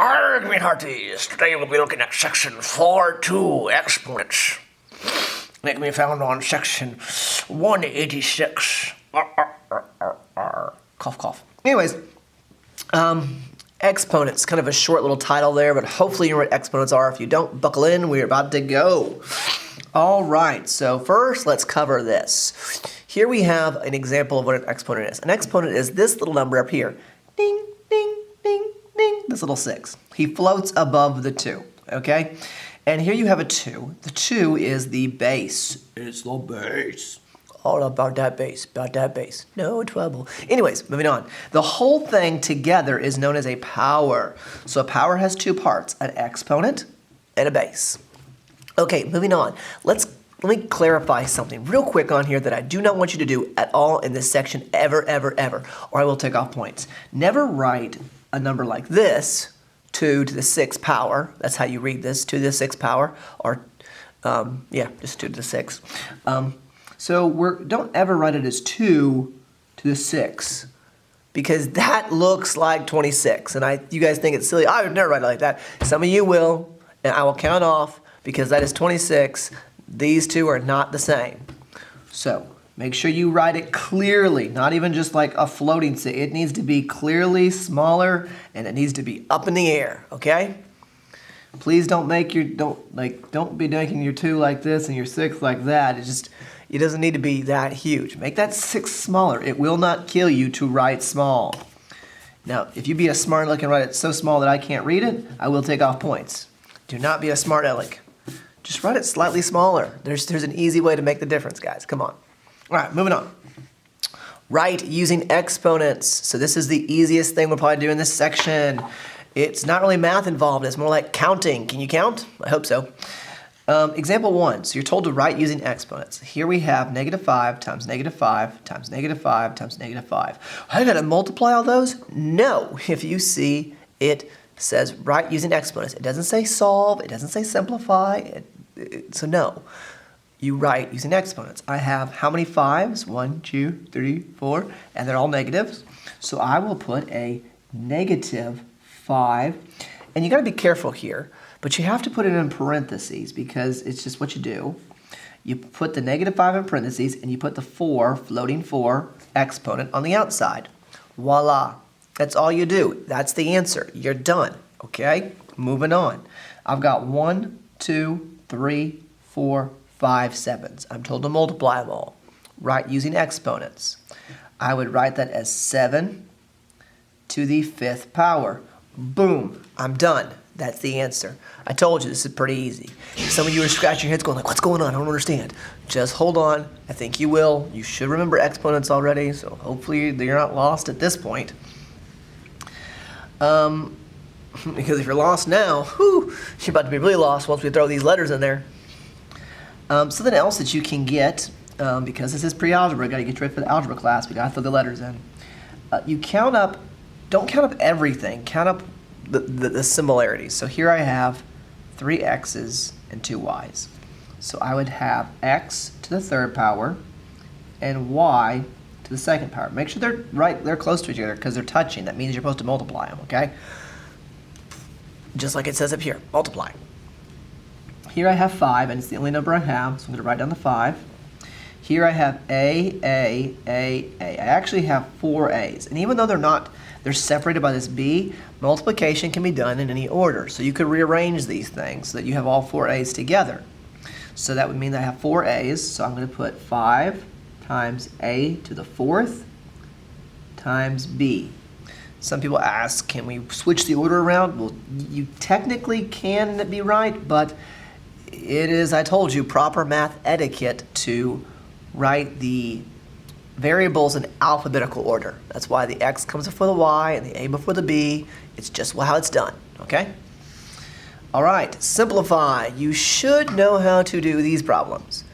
Argument Hearties. Today we'll be looking at section 4.2, exponents. It can be found on section 186. Cough, cough. Anyways, exponents, kind of a short little title there, but hopefully you know what exponents are. If you don't, buckle in, we're about to go. All right, so first let's cover this. Here we have an example of what an exponent is. An exponent is this little number up here. Ding, ding, ding, ding, this little 6. He floats above the 2, okay? And here you have a 2. The 2 is the base. It's the base. All about that base, no trouble. Anyways, moving on. The whole thing together is known as a power. So a power has two parts, an exponent and a base. Okay, moving on. Let me clarify something real quick on here that I do not want you to do at all in this section ever, or I will take off points. Never write a number like this, 2 to the 6th power. That's how you read this, 2 to the 6th power, or just 2 to the 6th. So don't ever write it as 2 to the 6, because that looks like 26, and you guys think it's silly. I would never write it like that. Some of you will, and I will count off because that is 26. These two are not the same. So make sure you write it clearly, not even just like a floating C. It needs to be clearly smaller, and it needs to be up in the air, okay? Please don't be making your 2 like this and your 6 like that. It doesn't need to be that huge. Make that 6 smaller. It will not kill you to write small. Now, if you be a smart aleck and write it so small that I can't read it, I will take off points. Do not be a smart aleck. Just write it slightly smaller. There's an easy way to make the difference, guys. Come on. All right, moving on. Write using exponents. So this is the easiest thing we'll probably do in this section. It's not really math involved. It's more like counting. Can you count? I hope so. Example 1, so you're told to write using exponents. Here we have -5 times -5 times -5 times -5. I gotta multiply all those? No. If you see, it says write using exponents. It doesn't say solve, it doesn't say simplify, so no. You write using exponents. I have how many 5s? 1, 2, 3, 4, and they're all negatives. So I will put a -5, and you gotta be careful here. But you have to put it in parentheses because it's just what you do. You put the -5 in parentheses and you put the 4, floating 4, exponent on the outside. Voila. That's all you do. That's the answer. You're done. Okay? Moving on. I've got 1, 2, 3, 4, 5 7s. I'm told to multiply them all. Write using exponents. I would write that as 7 to the 5th power. Boom. I'm done. That's the answer. I told you this is pretty easy. Some of you are scratching your heads going like, what's going on? I don't understand. Just hold on. I think you will. You should remember exponents already, so hopefully you're not lost at this point. Because if you're lost now, you're about to be really lost once we throw these letters in there. Something else that you can get, because this is pre-algebra, got to get ready for the algebra class, we got to throw the letters in. You count up, don't count up everything, count up the similarities. So here I have 3 x's and 2 y's. So I would have x to the 3rd power and y to the 2nd power. Make sure they're close to each other because they're touching. That means you're supposed to multiply them, okay? Just like it says up here, multiply. Here I have 5, and it's the only number I have, so I'm going to write down the 5. Here I have A. I actually have 4 A's, and even though they're separated by this B, multiplication can be done in any order. So you could rearrange these things so that you have all 4 A's together. So that would mean that I have 4 A's, so I'm going to put 5 times A to the 4th times B. Some people ask, can we switch the order around? Well, you technically can be right, but it is, I told you, proper math etiquette to write the variables in alphabetical order. That's why the X comes before the Y and the A before the B. It's just how it's done, okay? All right, simplify. You should know how to do these problems.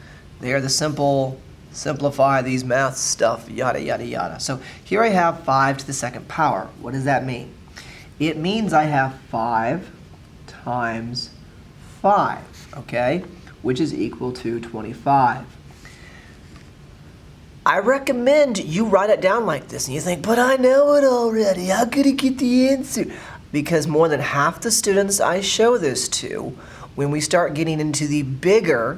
They are the simplify these math stuff, yada, yada, yada. So here I have 5 to the 2nd power. What does that mean? It means I have 5 times 5, okay? Which is equal to 25. I recommend you write it down like this, and you think, but I know it already. How could I get the answer? because more than half the students I show this to, when we start getting into the bigger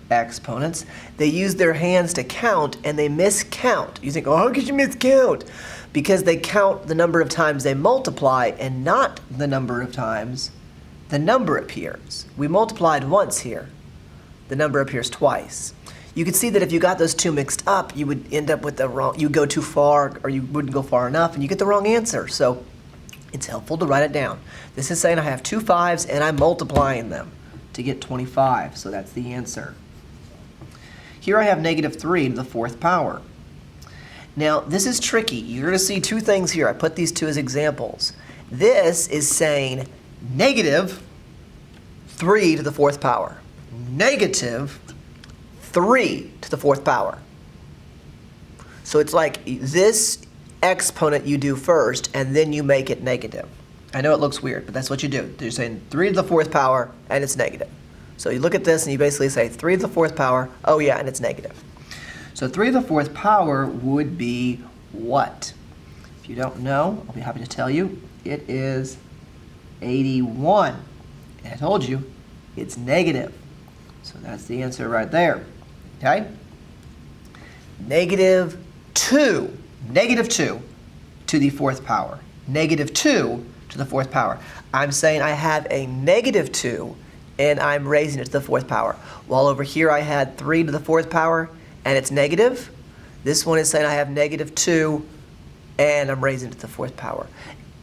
exponents, they use their hands to count and they miscount. You think, oh, how could you miscount? Because they count the number of times they multiply and not the number of times the number appears. We multiplied once here. The number appears twice. You can see that if you got those two mixed up, you would end up with the wrong, you go too far or you wouldn't go far enough and you get the wrong answer. So it's helpful to write it down. This is saying I have two 5s and I'm multiplying them to get 25. So that's the answer. Here I have -3 to the 4th power. Now this is tricky. You're going to see two things here. I put these two as examples. This is saying -3 to the 4th power. -3 to the 4th power. So it's like this exponent you do first and then you make it negative. I know it looks weird, but that's what you do. You're saying 3 to the 4th power and it's negative. So you look at this and you basically say 3 to the 4th power, oh yeah, and it's negative. So 3 to the 4th power would be what? If you don't know, I'll be happy to tell you. It is 81. And I told you, it's negative. So that's the answer right there. Okay? -2 to the 4th power. -2 to the 4th power. I'm saying I have a -2 and I'm raising it to the 4th power. While over here I had 3 to the 4th power and it's negative. This one is saying I have -2 and I'm raising it to the 4th power.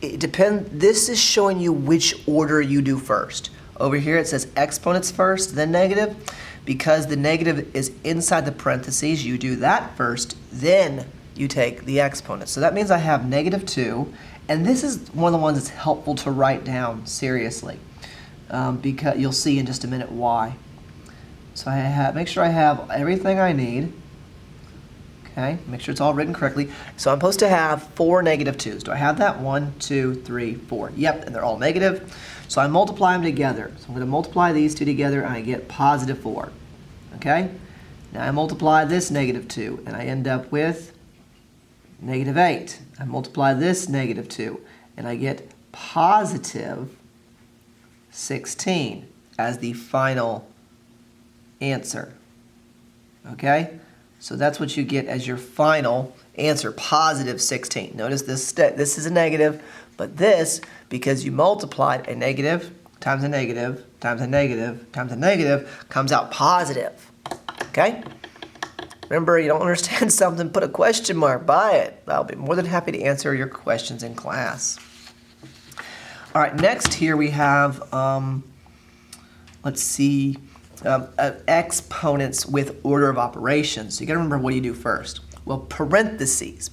It depends. This is showing you which order you do first. Over here it says exponents first, then negative. Because the negative is inside the parentheses, you do that first, then you take the exponent. So that means I have -2, and this is one of the ones that's helpful to write down seriously, because you'll see in just a minute why. So I have, make sure I have everything I need. Okay, make sure it's all written correctly. So I'm supposed to have 4 -2s. Do I have that? 1, 2, 3, 4. Yep, and they're all negative. So I multiply them together. So I'm going to multiply these two together and I get +4. Okay? Now I multiply this -2 and I end up with -8. I multiply this -2 and I get +16 as the final answer. Okay? So that's what you get as your final answer, +16. Notice this is a negative, but this, because you multiplied a negative times a negative times a negative times a negative, comes out positive. Okay? Remember, you don't understand something, put a question mark by it. I'll be more than happy to answer your questions in class. All right, next here we have, let's see, exponents with order of operations. So you gotta remember what you do first. Well, parentheses,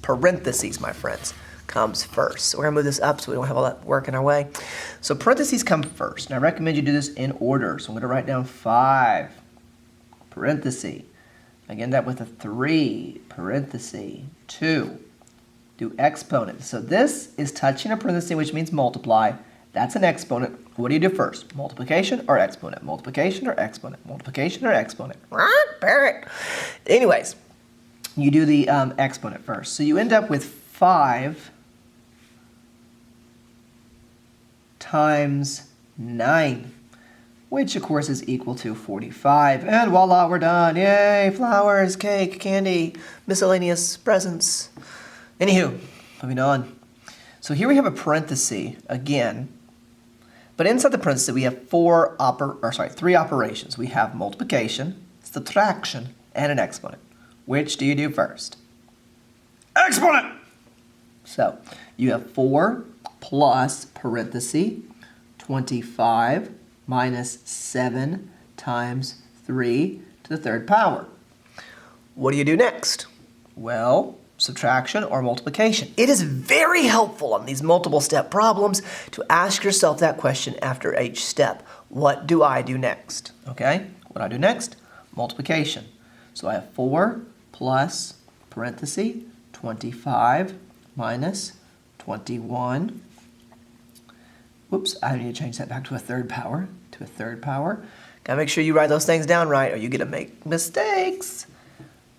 my friends, comes first. So we're gonna move this up so we don't have all that work in our way. So parentheses come first. And I recommend you do this in order. So I'm gonna write down 5, parenthesis. I end up with a 3, parenthesis, 2. Do exponents. So this is touching a parenthesis, which means multiply. That's an exponent. What do you do first? Multiplication or exponent? Multiplication or exponent? Multiplication or exponent? Parrot. Anyways, you do the exponent first. So you end up with 5 times 9, which of course is equal to 45. And voila, we're done. Yay, flowers, cake, candy, miscellaneous presents. Anywho, moving on. So here we have a parenthesis again. But inside the parenthesis, we have 3 operations. We have multiplication, subtraction, and an exponent. Which do you do first? Exponent! So you have 4 plus parenthesis 25 minus 7 times 3 to the 3rd power. What do you do next? Well, subtraction or multiplication. It is very helpful on these multiple step problems to ask yourself that question after each step. What do I do next? Okay, what do I do next? Multiplication. So I have 4 plus parenthesis 25 minus 21. Whoops, I need to change that back to a 3rd power. Gotta make sure you write those things down right or you're gonna make mistakes.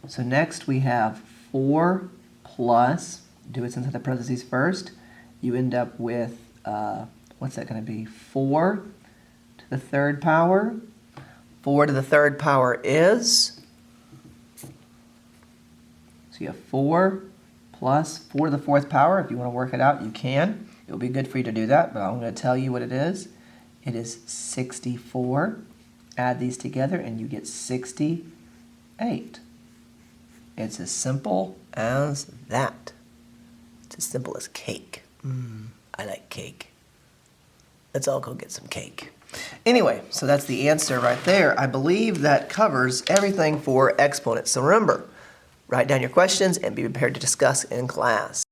So next we have 4 plus, do it inside the parentheses first, you end up with, what's that going to be? 4 to the third power. 4 to the third power is, so you have 4 plus 4 to the fourth power. If you want to work it out, you can. It will be good for you to do that, but I'm going to tell you what it is. It is 64. Add these together and you get 68. It's as simple as that. It's as simple as cake. I like cake. Let's all go get some cake. Anyway, so that's the answer right there. I believe that covers everything for exponents. So remember, write down your questions and be prepared to discuss in class.